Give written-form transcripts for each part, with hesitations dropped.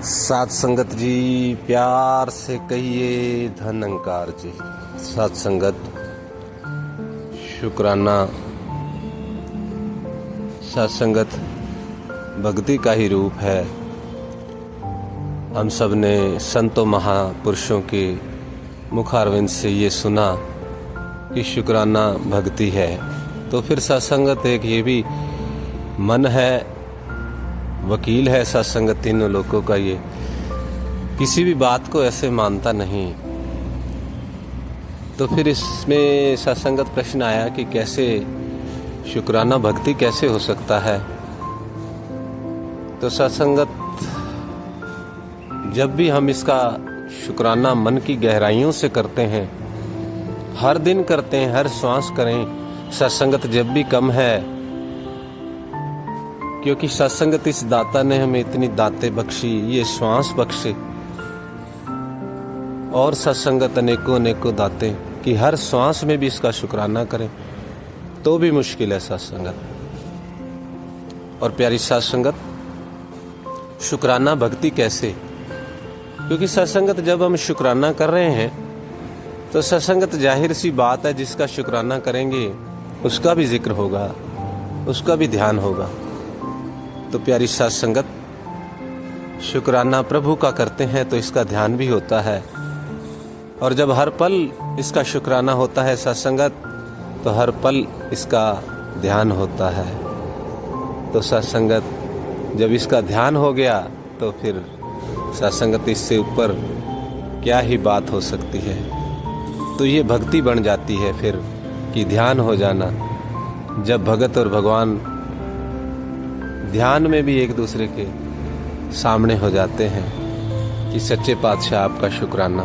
सात संगत जी, प्यार से कहिए धनंकार जी। सात संगत शुक्राना। सात संगत भक्ति का ही रूप है। हम सब ने संतों महापुरुषों के मुखारविंद से ये सुना कि शुक्राना भक्ति है। तो फिर सत्संगत एक ये भी मन है, वकील है सत्संगत तीनों लोगों का। ये किसी भी बात को ऐसे मानता नहीं। तो फिर इसमें सत्संगत प्रश्न आया कि कैसे शुक्राना भक्ति कैसे हो सकता है। तो सत्संगत जब भी हम इसका शुक्राना मन की गहराइयों से करते हैं, हर दिन करते हैं, हर श्वास करें। सत्संगत जब भी कम है, क्योंकि सत्संगत इस दाता ने हमें इतनी दातें बख्शी, ये श्वास बख्शे, और सत्संगत अनेकों अनेकों दातें कि हर श्वास में भी इसका शुक्राना करें तो भी मुश्किल है सत्संगत। और प्यारी सत्संगत, शुक्राना भक्ति कैसे? क्योंकि सत्संगत जब हम शुक्राना कर रहे हैं तो सत्संगत जाहिर सी बात है, जिसका शुक्राना करेंगे उसका भी जिक्र होगा, उसका भी ध्यान होगा। तो प्यारी सत्संगत, शुक्राना प्रभु का करते हैं तो इसका ध्यान भी होता है। और जब हर पल इसका शुक्राना होता है सत्संगत, तो हर पल इसका ध्यान होता है। तो सत्संगत जब इसका ध्यान हो गया तो फिर सत्संगत इससे ऊपर क्या ही बात हो सकती है। तो ये भक्ति बन जाती है फिर कि ध्यान हो जाना। जब भगत और भगवान ध्यान में भी एक दूसरे के सामने हो जाते हैं कि सच्चे पातशाह आपका शुक्राना।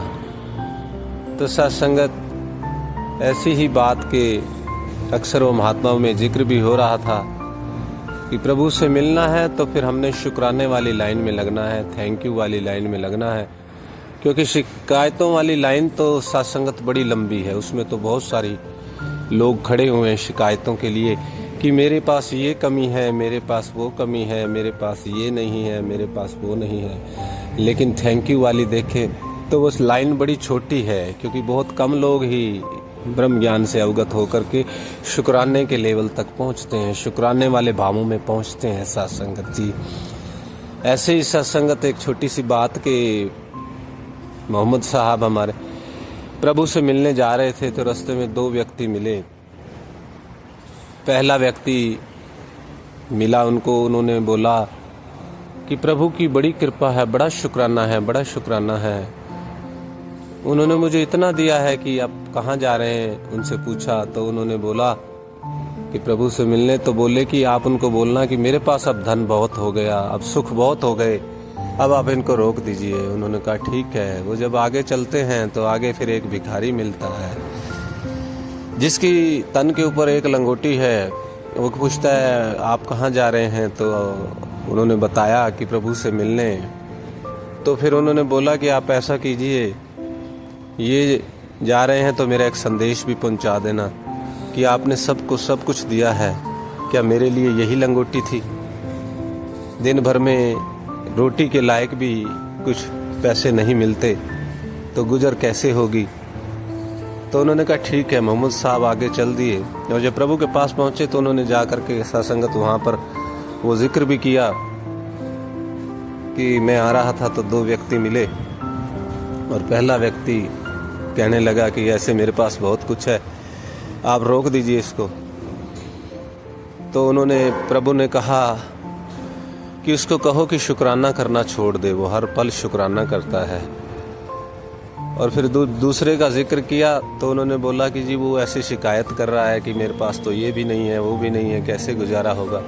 तो सत्संगत ऐसी ही बात के अक्सर वो महात्माओं में जिक्र भी हो रहा था कि प्रभु से मिलना है तो फिर हमने शुक्राने वाली लाइन में लगना है, थैंक यू वाली लाइन में लगना है। क्योंकि शिकायतों वाली लाइन तो सत्संगत बड़ी लंबी है, उसमें तो बहुत सारी लोग खड़े हुए हैं शिकायतों के लिए कि मेरे पास ये कमी है, मेरे पास वो कमी है, मेरे पास ये नहीं है, मेरे पास वो नहीं है। लेकिन थैंक यू वाली देखें तो वो लाइन बड़ी छोटी है, क्योंकि बहुत कम लोग ही ब्रह्म ज्ञान से अवगत होकर के शुक्राने के लेवल तक पहुंचते हैं, शुक्राने वाले भावों में पहुंचते हैं सत्संगत जी। ऐसे ही सत्संगत एक छोटी सी बात के मोहम्मद साहब हमारे प्रभु से मिलने जा रहे थे तो रास्ते में दो व्यक्ति मिले। पहला व्यक्ति मिला उनको, उन्होंने बोला कि प्रभु की बड़ी कृपा है, बड़ा शुक्राना है, बड़ा शुक्राना है। उन्होंने मुझे इतना दिया है कि आप कहाँ जा रहे हैं, उनसे पूछा तो उन्होंने बोला कि प्रभु से मिलने। तो बोले कि आप उनको बोलना कि मेरे पास अब धन बहुत हो गया, अब सुख बहुत हो गए, अब आप इनको रोक दीजिए। उन्होंने कहा ठीक है। वो जब आगे चलते हैं तो आगे फिर एक भिखारी मिलता है जिसकी तन के ऊपर एक लंगोटी है। वो पूछता है आप कहाँ जा रहे हैं, तो उन्होंने बताया कि प्रभु से मिलने। तो फिर उन्होंने बोला कि आप ऐसा कीजिए, ये जा रहे हैं तो मेरा एक संदेश भी पहुंचा देना कि आपने सबको सब कुछ दिया है, क्या मेरे लिए यही लंगोटी थी? दिन भर में रोटी के लायक भी कुछ पैसे नहीं मिलते तो गुजर कैसे होगी? तो उन्होंने कहा ठीक है। मोहम्मद साहब आगे चल दिए और जब प्रभु के पास पहुंचे तो उन्होंने जा करके सत्संगत वहाँ पर वो जिक्र भी किया कि मैं आ रहा था तो दो व्यक्ति मिले और पहला व्यक्ति कहने लगा कि ऐसे मेरे पास बहुत कुछ है, आप रोक दीजिए इसको। तो उन्होंने प्रभु ने कहा कि उसको कहो कि शुक्राना करना छोड़ दे, वो हर पल शुक्राना करता है। और फिर दूसरे का जिक्र किया तो उन्होंने बोला कि जी वो ऐसी शिकायत कर रहा है कि मेरे पास तो ये भी नहीं है, वो भी नहीं है, कैसे गुजारा होगा?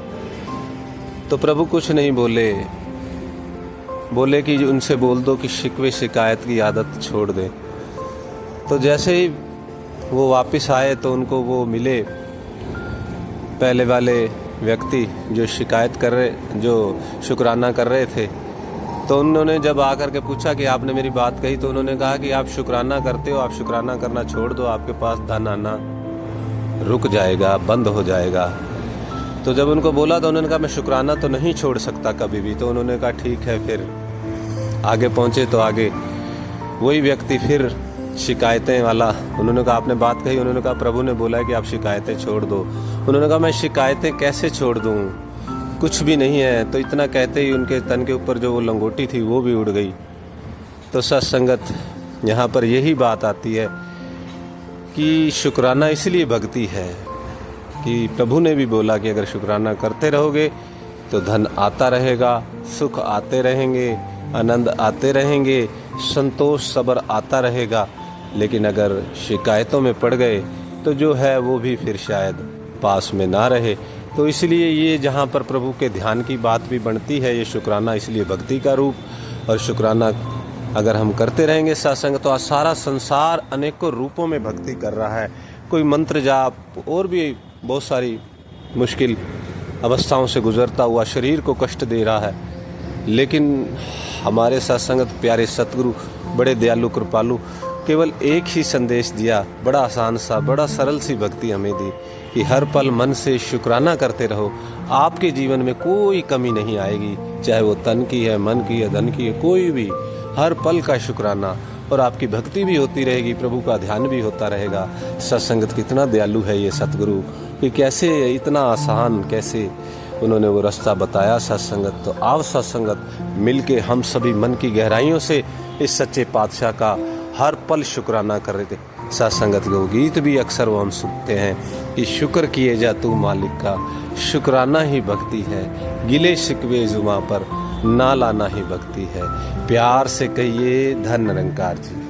तो प्रभु कुछ नहीं बोले, बोले कि उनसे बोल दो कि शिकवे शिकायत की आदत छोड़ दे। तो जैसे ही वो वापस आए तो उनको वो मिले पहले वाले व्यक्ति जो शिकायत कर रहे, जो शुक्राना कर रहे थे। तो उन्होंने जब आकर के पूछा कि आपने मेरी बात कही, तो उन्होंने कहा कि आप शुक्राना करते हो, आप शुक्राना करना छोड़ दो, आपके पास धन आना रुक जाएगा, बंद हो जाएगा। तो जब उनको बोला तो उन्होंने कहा मैं शुक्राना तो नहीं छोड़ सकता कभी भी। तो उन्होंने कहा ठीक है फिर आगे पहुँचे तो आगे वही व्यक्ति फिर शिकायतें वाला, उन्होंने कहा आपने बात कही, उन्होंने कहा प्रभु ने बोला है कि आप शिकायतें छोड़ दो। उन्होंने कहा मैं शिकायतें कैसे छोड़ दूँ, कुछ भी नहीं है। तो इतना कहते ही उनके तन के ऊपर जो वो लंगोटी थी वो भी उड़ गई। तो सत्संगत यहाँ पर यही बात आती है कि शुक्राना इसलिए भक्ति है कि प्रभु ने भी बोला कि अगर शुक्राना करते रहोगे तो धन आता रहेगा, सुख आते रहेंगे, आनंद आते रहेंगे, संतोष सब्र आता रहेगा। लेकिन अगर शिकायतों में पड़ गए तो जो है वो भी फिर शायद पास में ना रहे। तो इसलिए ये जहाँ पर प्रभु के ध्यान की बात भी बनती है, ये शुक्राना इसलिए भक्ति का रूप। और शुक्राना अगर हम करते रहेंगे सत्संग, तो सारा संसार अनेकों रूपों में भक्ति कर रहा है। कोई मंत्र जाप और भी बहुत सारी मुश्किल अवस्थाओं से गुजरता हुआ शरीर को कष्ट दे रहा है, लेकिन हमारे सत्संगत प्यारे सतगुरु बड़े दयालु कृपालु केवल एक ही संदेश दिया, बड़ा आसान सा, बड़ा सरल सी भक्ति हमें दी कि हर पल मन से शुक्राना करते रहो। आपके जीवन में कोई कमी नहीं आएगी, चाहे वो तन की है, मन की है, धन की है, कोई भी, हर पल का शुक्राना। और आपकी भक्ति भी होती रहेगी, प्रभु का ध्यान भी होता रहेगा। सत्संगत कितना दयालु है ये सतगुरु कि कैसे इतना आसान, कैसे उन्होंने वो रास्ता बताया सत्संगत। तो आओ सत्संगत मिलके हम सभी मन की गहराइयों से इस सच्चे पातशाह का हर पल शुक्राना कर रहे थे। सत्संगत के गीत भी अक्सर वो हम सुनते हैं कि शुक्र किए जा तू मालिक का, शुक्राना ही भक्ति है, गिले शिकवे जुमा पर ना लाना ही भक्ति है। प्यार से कहिए धन निरंकार जी।